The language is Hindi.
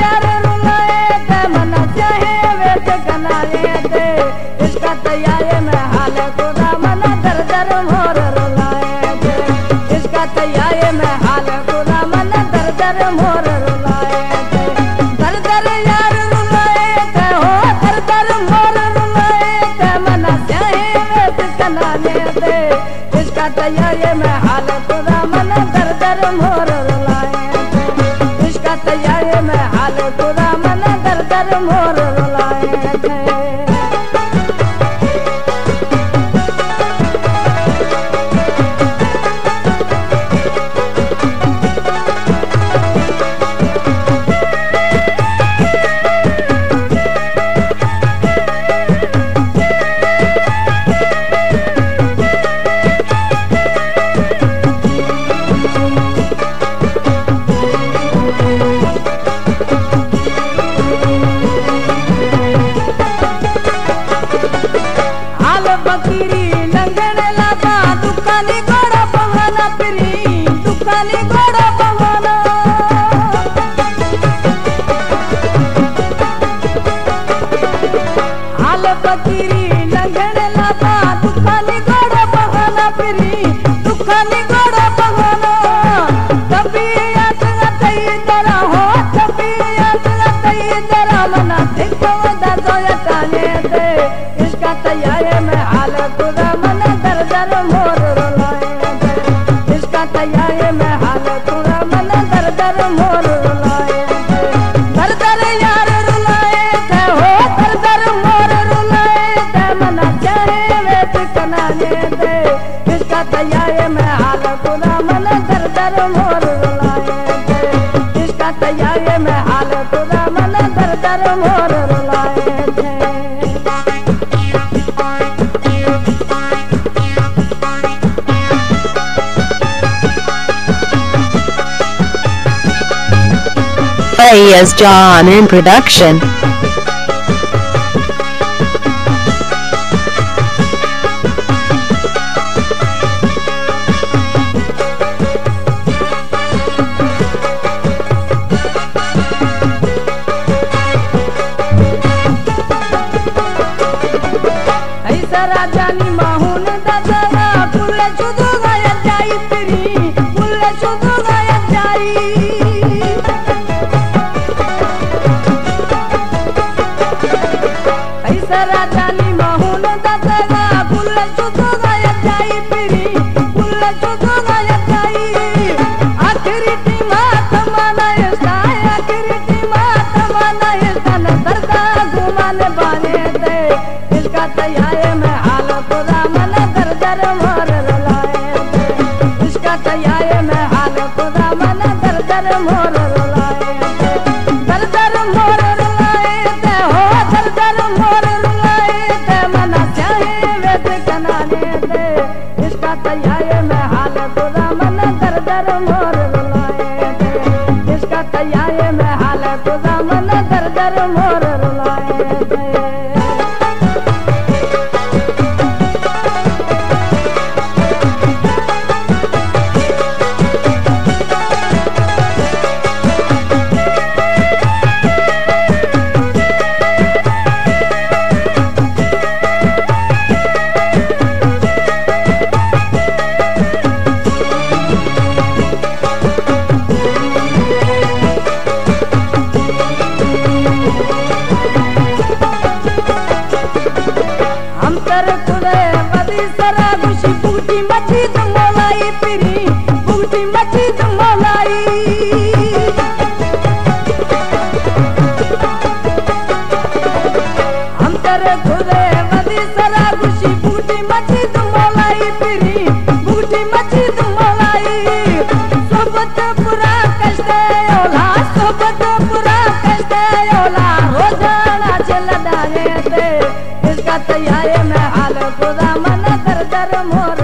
यार रुलाए ते मन चाहे वेच कनाए ते इसका तैयारे में हाल खुदा मन दर दर मोर रुलाए ते इसका तैयारे में हाल खुदा मन दर दर मोर रुलाए ते दर दर यार रुलाए ते हो दर दर मोर रुलाए ते मन चाहे वेच कनाए ते इसका तैयारे में हाल खुदा मन दर दर मोर रुलाए ते इसका तैयारे में हाल खुदा मन दर दर मोर रुलाए थे। बकरी लंगड़ लागा दुकानी घोड़ा पवाना फिरी दुकानी घोड़ा पवाना हाल बकरी लंगड़ लागा दुकानी घोड़ा पवाना फिरी दुकानी घोड़ा पवाना तबीयत अतई तरह हो तबीयत अतई तरह मना देखो दा सोया काने दे इसका तैयारे में हाल खुदा मन दर दर मोर रुलाए थे इसका तैयारे में हाल खुदा मन दर दर मोर रुलाए थे दर दर यार रुलाए थे हो दर दर मोर रुलाए थे मन चाहे वेच कनाने थे इसका तैयारे में हाल खुदा मन दर दर मोर रुलाए थे इसका तैयारे में हाल खुदा मन दर दर मोर रुलाए थे। Fayaz John in production. ऐसा राजानी माहून दादा पुल शुद्ध गाया जाई तेरी पुल शुद्ध गाया जाई ऐसा राजानी माहून दादा पुल शुद्ध गाया जाई तेरी पुल शुद्ध गाया जाई आखिरी टीमा तमाना ऐसा आखिरी टीमा तमाना ऐसा दरदा घुमाने बाने दे इसका तैयारे में हाल खुदा मन दर दर मोर रुलाए थे इसका तैयारे में हाल खुदा मन दर दर मोर रुलाए थे दर दर मोर रुलाए थे हो दर दर मोर रुलाए थे मन चाहे वेच कनाने थे इसका तैयारे में हाल खुदा मन दर दर मोर रुलाए थे इसका तैयारे में हाल खुदा मन दर दर मोर रुलाए थे। हम कर खुदे बदी सरा खुशी बूटी मची तुमलाई पिरी बूटी मची तुमलाई हम कर खुदे बदी सरा खुशी बूटी मची तुमलाई पिरी बूटी मची तुमलाई सोबत पूरा कष्ट ओला सोबत पूरा कष्ट ओला रोजाना चल डाले थे इसका तैयारे में हाल खुदा मन दर दर मोर